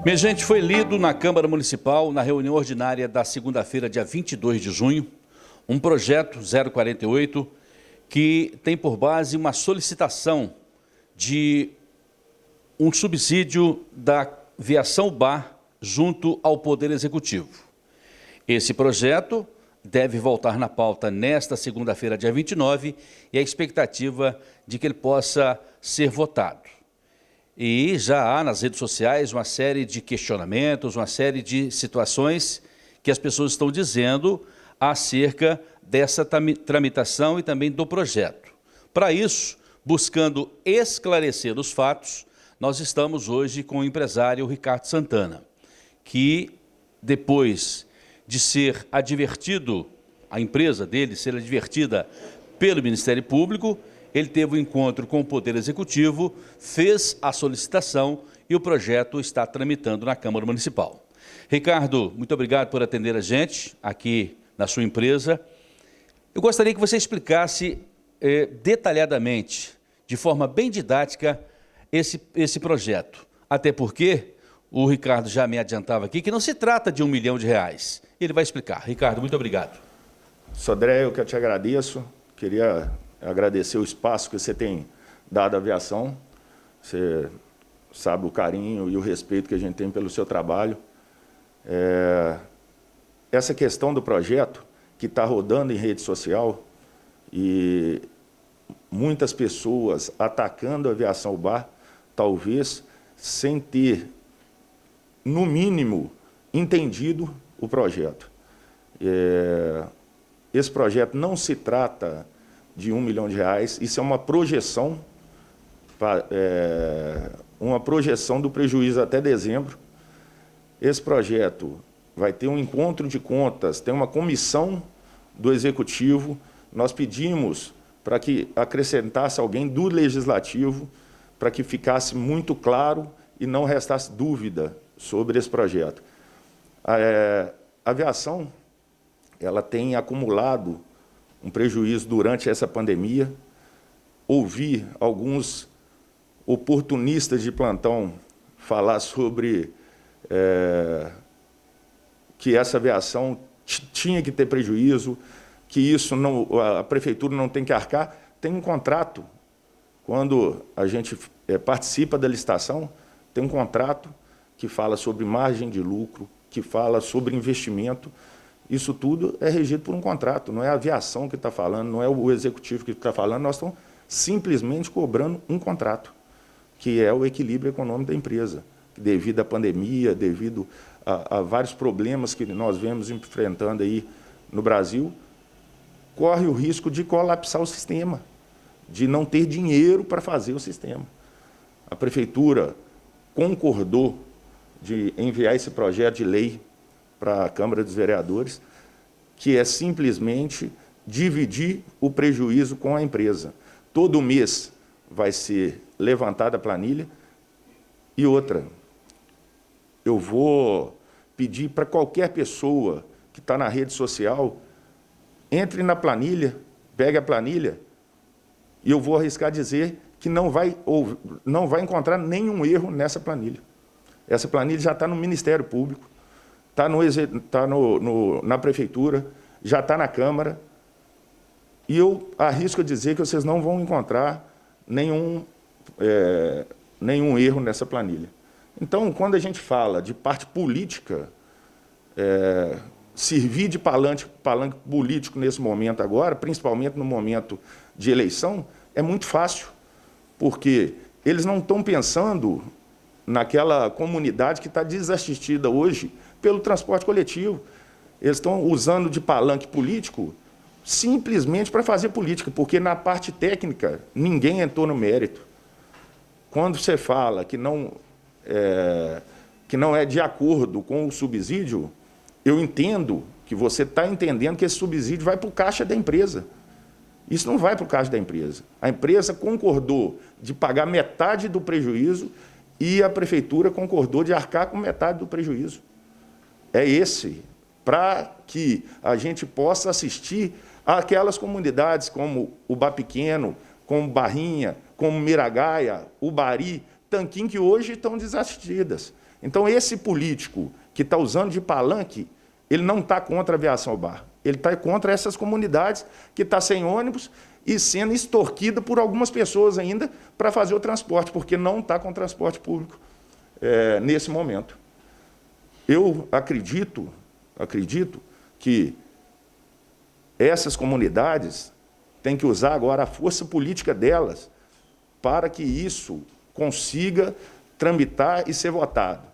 Minha gente, foi lido na Câmara Municipal, na reunião ordinária da segunda-feira, dia 22 de junho, um projeto 048 que tem por base uma solicitação de um subsídio da Viação Bar junto ao Poder Executivo. Esse projeto deve voltar na pauta nesta segunda-feira, dia 29, e a expectativa de que ele possa ser votado. E já há nas redes sociais uma série de questionamentos, uma série de situações que as pessoas estão dizendo acerca dessa tramitação e também do projeto. Para isso, buscando esclarecer os fatos, nós estamos hoje com o empresário Ricardo Santana, que depois de ser advertido, a empresa dele ser advertida pelo Ministério Público, ele teve um encontro com o Poder Executivo, fez a solicitação e o projeto está tramitando na Câmara Municipal. Ricardo, muito obrigado por atender a gente aqui na sua empresa. Eu gostaria que você explicasse detalhadamente, de forma bem didática, esse projeto. Até porque o Ricardo já me adiantava aqui que não se trata de R$1 milhão. Ele vai explicar. Ricardo, muito obrigado. Sodré, eu que te agradeço. Queria agradecer o espaço que você tem dado à aviação. Você sabe o carinho e o respeito que a gente tem pelo seu trabalho. Essa questão do projeto que está rodando em rede social e muitas pessoas atacando a Aviação Bar, talvez sem ter, no mínimo, entendido o projeto. Esse projeto não se trata de R$1 milhão, isso é uma projeção do prejuízo até dezembro. Esse projeto vai ter um encontro de contas, tem uma comissão do Executivo. Nós pedimos para que acrescentasse alguém do Legislativo, para que ficasse muito claro e não restasse dúvida sobre esse projeto. A aviação ela tem acumulado um prejuízo durante essa pandemia. Ouvi alguns oportunistas de plantão falar sobre que essa aviação tinha que ter prejuízo, que isso não, a prefeitura não tem que arcar. Tem um contrato, quando a gente participa da licitação, tem um contrato que fala sobre margem de lucro, que fala sobre investimento. Isso tudo é regido por um contrato, não é a aviação que está falando, não é o executivo que está falando, nós estamos simplesmente cobrando um contrato, que é o equilíbrio econômico da empresa. Devido à pandemia, devido a vários problemas que nós vemos enfrentando aí no Brasil, corre o risco de colapsar o sistema, de não ter dinheiro para fazer o sistema. A prefeitura concordou de enviar esse projeto de lei para a Câmara dos Vereadores, que é simplesmente dividir o prejuízo com a empresa. Todo mês vai ser levantada a planilha. E outra, eu vou pedir para qualquer pessoa que está na rede social, entre na planilha, pegue a planilha, e eu vou arriscar dizer que não vai encontrar nenhum erro nessa planilha. Essa planilha já está no Ministério Público, está na Prefeitura, já está na Câmara, e eu arrisco dizer que vocês não vão encontrar nenhum erro nessa planilha. Então, quando a gente fala de parte política, servir de palanque político nesse momento agora, principalmente no momento de eleição, é muito fácil, porque eles não estão pensando naquela comunidade que está desassistida hoje pelo transporte coletivo. Eles estão usando de palanque político simplesmente para fazer política, porque na parte técnica ninguém entrou no mérito. Quando você fala que não é de acordo com o subsídio, eu entendo que você está entendendo que esse subsídio vai para o caixa da empresa. Isso não vai para o caixa da empresa. A empresa concordou de pagar metade do prejuízo e a prefeitura concordou de arcar com metade do prejuízo. É esse, para que a gente possa assistir àquelas comunidades como o Bar Pequeno, como Barrinha, como Miragaia, Ubari, tanquinho que hoje estão desassistidas. Então, esse político que está usando de palanque, ele não está contra a aviação ao bar. Ele está contra essas comunidades que estão sem ônibus e sendo extorquida por algumas pessoas ainda para fazer o transporte, porque não está com transporte público nesse momento. Eu acredito que essas comunidades têm que usar agora a força política delas para que isso consiga tramitar e ser votado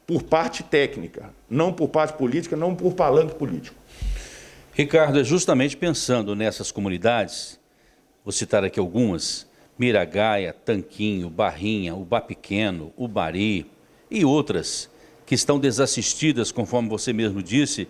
por parte técnica, não por parte política, não por palanque político. Ricardo, é justamente pensando nessas comunidades, vou citar aqui algumas: Miragaia, Tanquinho, Barrinha, Ubá Pequeno, Ubari e outras que estão desassistidas, conforme você mesmo disse.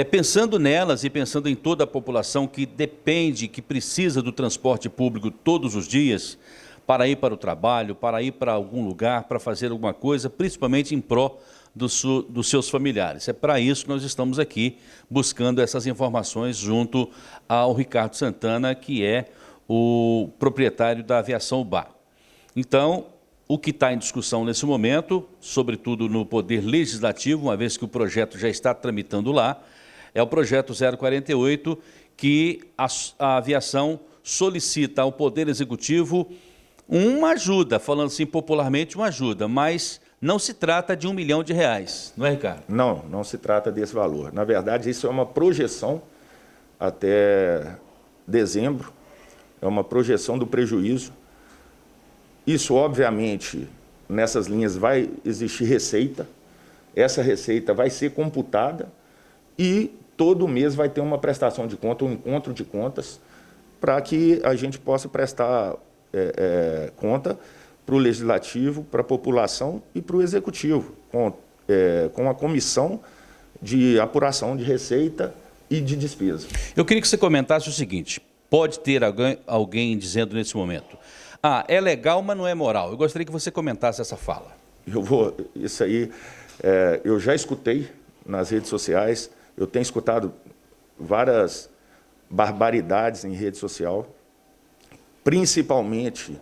Pensando nelas e pensando em toda a população que depende, que precisa do transporte público todos os dias para ir para o trabalho, para ir para algum lugar, para fazer alguma coisa, principalmente em pró dos seus familiares. É para isso que nós estamos aqui buscando essas informações junto ao Ricardo Santana, que é o proprietário da Aviação UBA. Então, o que está em discussão nesse momento, sobretudo no Poder Legislativo, uma vez que o projeto já está tramitando lá, é o projeto 048, que a aviação solicita ao Poder Executivo uma ajuda, falando assim popularmente, uma ajuda, mas não se trata de R$1 milhão, não é, Ricardo? Não, não se trata desse valor. Na verdade, isso é uma projeção até dezembro, é uma projeção do prejuízo. Isso, obviamente, nessas linhas vai existir receita, essa receita vai ser computada e todo mês vai ter uma prestação de conta, um encontro de contas, para que a gente possa prestar conta para o Legislativo, para a população e para o Executivo, com a comissão de apuração de receita e de despesa. Eu queria que você comentasse o seguinte: pode ter alguém dizendo nesse momento: é legal, mas não é moral. Eu gostaria que você comentasse essa fala. Isso aí, eu já escutei nas redes sociais, eu tenho escutado várias barbaridades em rede social, principalmente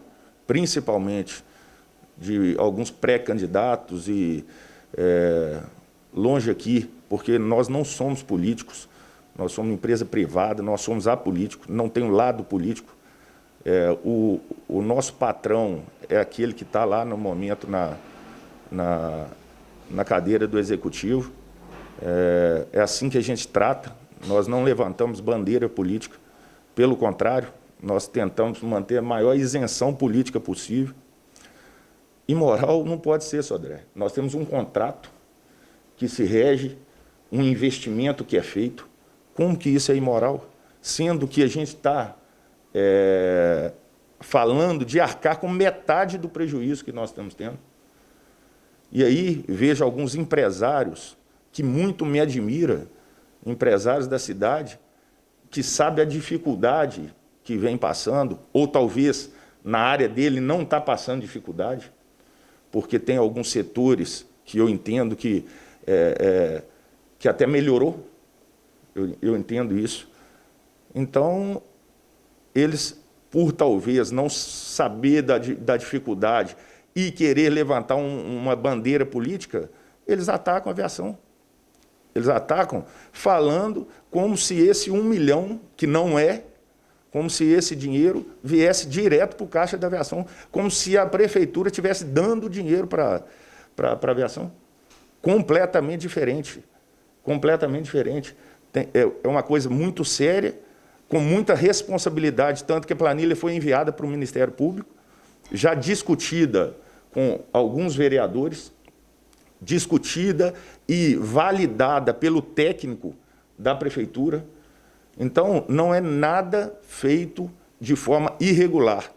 de alguns pré-candidatos e longe aqui, porque nós não somos políticos, nós somos uma empresa privada, nós somos apolíticos, não tem um lado político. O nosso patrão é aquele que está lá no momento na cadeira do Executivo. É assim que a gente trata, nós não levantamos bandeira política, pelo contrário, nós tentamos manter a maior isenção política possível. Imoral não pode ser, Sodré. Nós temos um contrato que se rege, um investimento que é feito. Como que isso é imoral? Sendo que a gente está falando de arcar com metade do prejuízo que nós estamos tendo. E aí vejo alguns empresários que muito me admiram, empresários da cidade, que sabem a dificuldade que vem passando, ou talvez na área dele não está passando dificuldade, porque tem alguns setores que eu entendo que até melhorou, eu entendo isso. Então, eles, por talvez não saber da dificuldade e querer levantar uma bandeira política, eles atacam a aviação. Eles atacam falando como se esse 1 milhão, que não é, como se esse dinheiro viesse direto para o caixa da aviação, como se a prefeitura estivesse dando dinheiro para a aviação. Completamente diferente. Completamente diferente. É uma coisa muito séria, com muita responsabilidade, tanto que a planilha foi enviada para o Ministério Público, já discutida com alguns vereadores, discutida e validada pelo técnico da prefeitura. Então, não é nada feito de forma irregular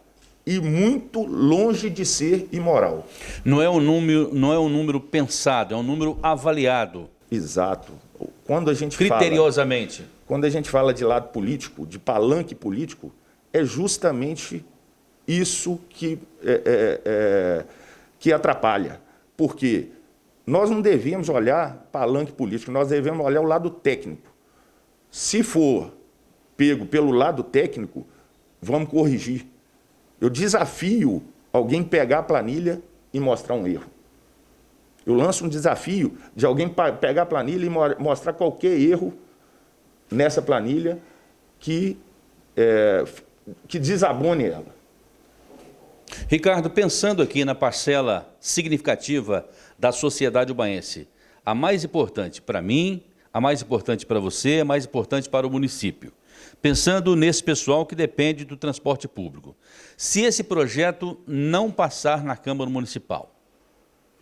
e muito longe de ser imoral. Não é um número pensado, é um número avaliado. Exato. Quando a gente criteriosamente. Quando a gente fala de lado político, de palanque político, é justamente isso que atrapalha. Porque nós não devemos olhar palanque político, nós devemos olhar o lado técnico. Se for pego pelo lado técnico, vamos corrigir. Eu desafio alguém pegar a planilha e mostrar um erro. Eu lanço um desafio de alguém pegar a planilha e mostrar qualquer erro nessa planilha que desabone ela. Ricardo, pensando aqui na parcela significativa da sociedade ubaense, a mais importante para mim, a mais importante para você, a mais importante para o município. Pensando nesse pessoal que depende do transporte público. Se esse projeto não passar na Câmara Municipal,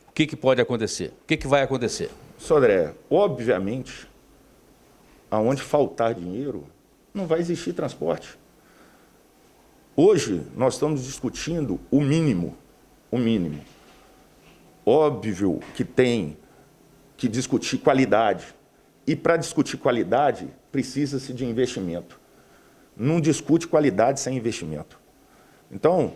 o que pode acontecer? O que vai acontecer? Sodré, obviamente, aonde faltar dinheiro, não vai existir transporte. Hoje, nós estamos discutindo o mínimo. Óbvio que tem que discutir qualidade. E para discutir qualidade, precisa-se de investimento. Não discute qualidade sem investimento. Então,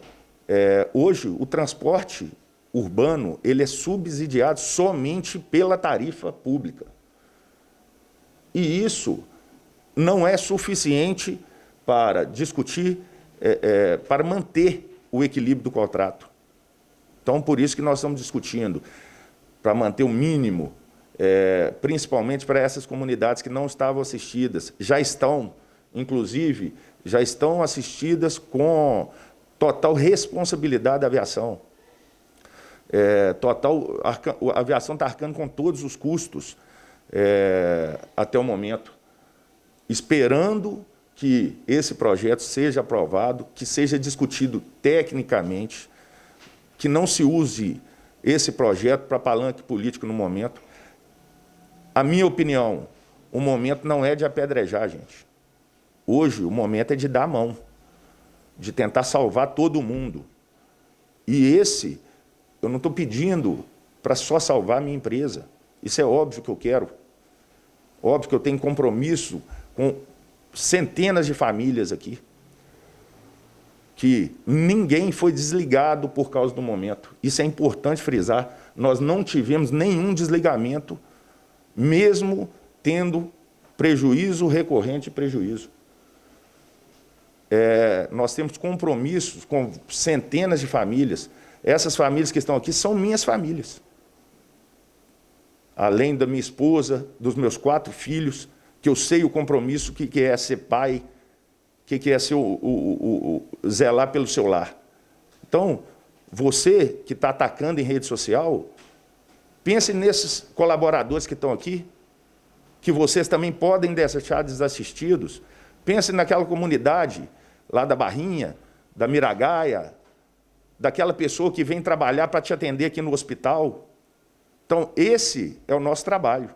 hoje, o transporte urbano ele é subsidiado somente pela tarifa pública. E isso não é suficiente para discutir, para manter o equilíbrio do contrato. Então, por isso que nós estamos discutindo, para manter o mínimo, principalmente para essas comunidades que não estavam assistidas. Já estão, inclusive, assistidas com total responsabilidade da aviação. A aviação está arcando com todos os custos até o momento, esperando que esse projeto seja aprovado, que seja discutido tecnicamente, que não se use esse projeto para palanque político no momento. A minha opinião, o momento não é de apedrejar, gente. Hoje, o momento é de dar a mão, de tentar salvar todo mundo. E eu não estou pedindo para só salvar a minha empresa. Isso é óbvio que eu quero. Óbvio que eu tenho compromisso com centenas de famílias aqui, que ninguém foi desligado por causa do momento. Isso é importante frisar. Nós não tivemos nenhum desligamento, mesmo tendo prejuízo recorrente e prejuízo. Nós temos compromissos com centenas de famílias. Essas famílias que estão aqui são minhas famílias. Além da minha esposa, dos meus 4 filhos, que eu sei o compromisso que é ser pai, que é ser zelar pelo seu lar. Então, você que está atacando em rede social, pense nesses colaboradores que estão aqui, que vocês também podem deixar desassistidos. Pense naquela comunidade lá da Barrinha, da Miragaia, daquela pessoa que vem trabalhar para te atender aqui no hospital. Então, esse é o nosso trabalho.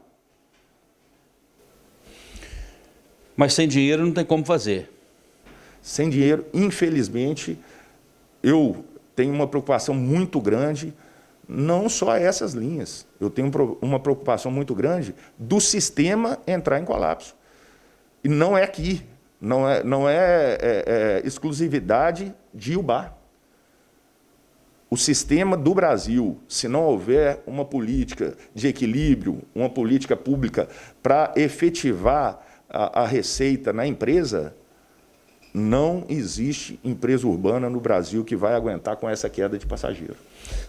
Mas sem dinheiro não tem como fazer. Sem dinheiro, infelizmente, eu tenho uma preocupação muito grande, não só essas linhas. Eu tenho uma preocupação muito grande do sistema entrar em colapso. E não é aqui, não é exclusividade de Iubá. O sistema do Brasil, se não houver uma política de equilíbrio, uma política pública para efetivar a receita na empresa, não existe empresa urbana no Brasil que vai aguentar com essa queda de passageiro.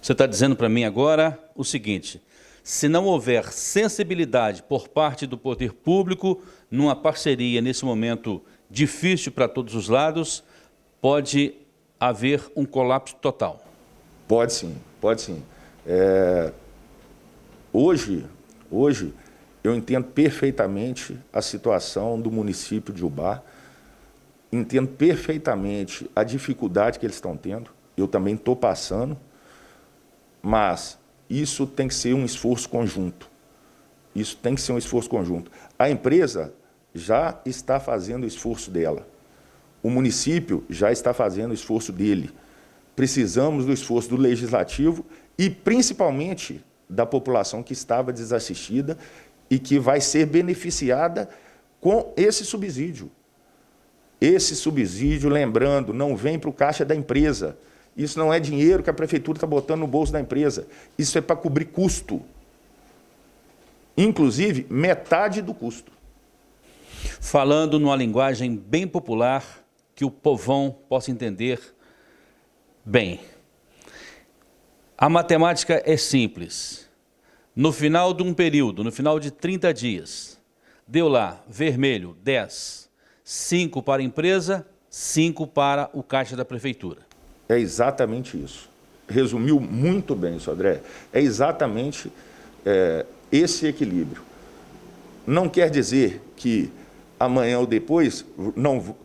Você está dizendo para mim agora o seguinte: se não houver sensibilidade por parte do poder público, numa parceria nesse momento difícil para todos os lados, pode haver um colapso total. Pode sim, pode sim. Hoje, eu entendo perfeitamente a situação do município de Iubá, entendo perfeitamente a dificuldade que eles estão tendo, eu também estou passando, mas isso tem que ser um esforço conjunto. Isso tem que ser um esforço conjunto. A empresa já está fazendo o esforço dela. O município já está fazendo o esforço dele. Precisamos do esforço do legislativo e, principalmente, da população que estava desassistida e que vai ser beneficiada com esse subsídio. Esse subsídio, lembrando, não vem para o caixa da empresa. Isso não é dinheiro que a prefeitura está botando no bolso da empresa. Isso é para cobrir custo. Inclusive, metade do custo. Falando numa linguagem bem popular, que o povão possa entender bem. A matemática é simples. No final de um período, no final de 30 dias, deu lá, vermelho, 10, 5 para a empresa, 5 para o caixa da prefeitura. É exatamente isso. Resumiu muito bem isso, André. É exatamente esse equilíbrio. Não quer dizer que amanhã ou depois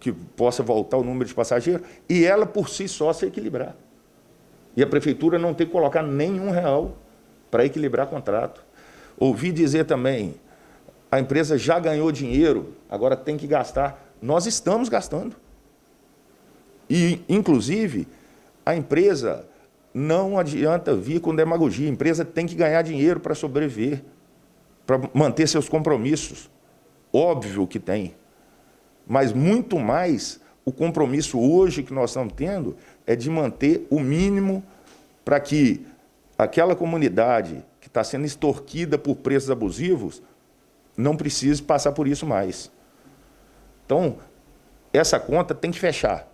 que possa voltar o número de passageiros e ela por si só se equilibrar. E a prefeitura não tem que colocar nenhum real para equilibrar contrato. Ouvi dizer também, a empresa já ganhou dinheiro, agora tem que gastar. Nós estamos gastando. E, inclusive, a empresa não adianta vir com demagogia. A empresa tem que ganhar dinheiro para sobreviver, para manter seus compromissos. Óbvio que tem. Mas muito mais, o compromisso hoje que nós estamos tendo é de manter o mínimo para que aquela comunidade que está sendo extorquida por preços abusivos não precise passar por isso mais. Então, essa conta tem que fechar.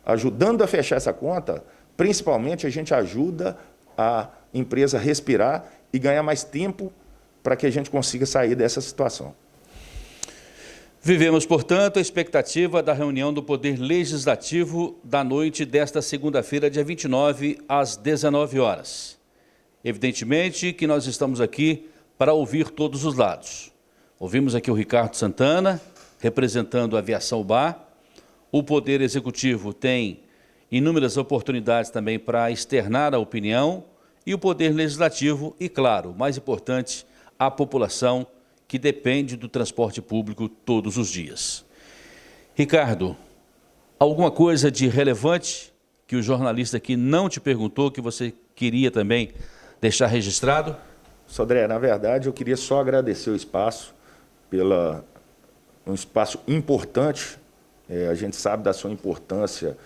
Ajudando a fechar essa conta, principalmente a gente ajuda a empresa a respirar e ganhar mais tempo para que a gente consiga sair dessa situação. Vivemos, portanto, a expectativa da reunião do Poder Legislativo da noite desta segunda-feira, dia 29, às 19 horas. Evidentemente que nós estamos aqui para ouvir todos os lados. Ouvimos aqui o Ricardo Santana, representando a Aviação UBA. O Poder Executivo tem inúmeras oportunidades também para externar a opinião, e o Poder Legislativo, e claro, mais importante, a população que depende do transporte público todos os dias. Ricardo, alguma coisa de relevante que o jornalista aqui não te perguntou, que você queria também deixar registrado? Sodré, na verdade, eu queria só agradecer o espaço, um espaço importante. A gente sabe da sua importância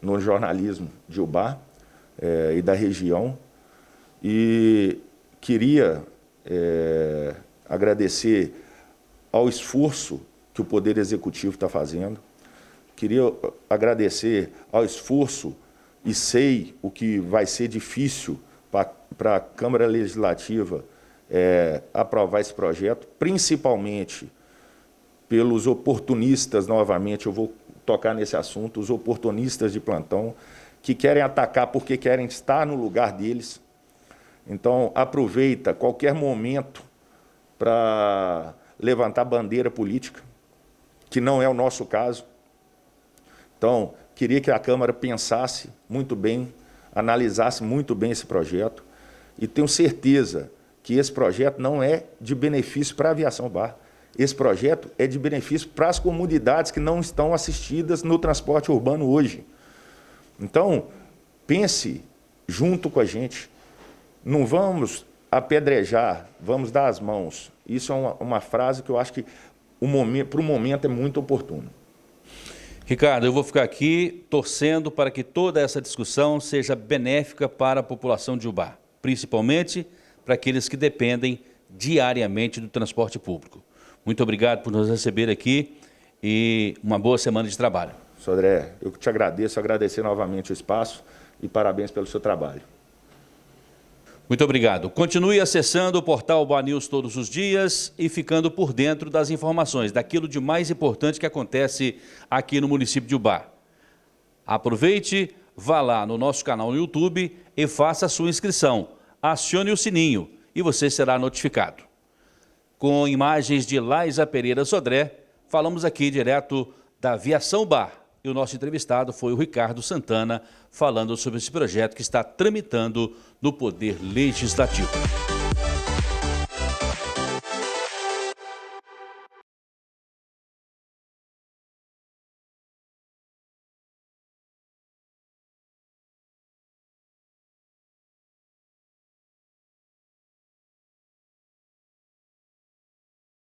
no jornalismo de Ubá e da região. E queria agradecer ao esforço que o Poder Executivo está fazendo. Queria agradecer ao esforço, e sei o que vai ser difícil para a Câmara Legislativa aprovar esse projeto, principalmente pelos oportunistas, novamente, eu vou tocar nesse assunto, os oportunistas de plantão, que querem atacar porque querem estar no lugar deles. Então, aproveita qualquer momento para levantar bandeira política, que não é o nosso caso. Então, queria que a Câmara pensasse muito bem, analisasse muito bem esse projeto, e tenho certeza que esse projeto não é de benefício para a Aviação UBA. Esse projeto é de benefício para as comunidades que não estão assistidas no transporte urbano hoje. Então, pense junto com a gente. Não vamos apedrejar, vamos dar as mãos. Isso é uma frase que eu acho que para o momento é muito oportuno. Ricardo, eu vou ficar aqui torcendo para que toda essa discussão seja benéfica para a população de Ubá, principalmente para aqueles que dependem diariamente do transporte público. Muito obrigado por nos receber aqui e uma boa semana de trabalho. Sodré, eu te agradeço, agradecer novamente o espaço e parabéns pelo seu trabalho. Muito obrigado. Continue acessando o portal UBA News todos os dias e ficando por dentro das informações, daquilo de mais importante que acontece aqui no município de Ubá. Aproveite, vá lá no nosso canal no YouTube e faça a sua inscrição. Acione o sininho e você será notificado. Com imagens de Laisa Pereira Sodré, falamos aqui direto da Aviação UBA. E o nosso entrevistado foi o Ricardo Santana, falando sobre esse projeto que está tramitando no Poder Legislativo.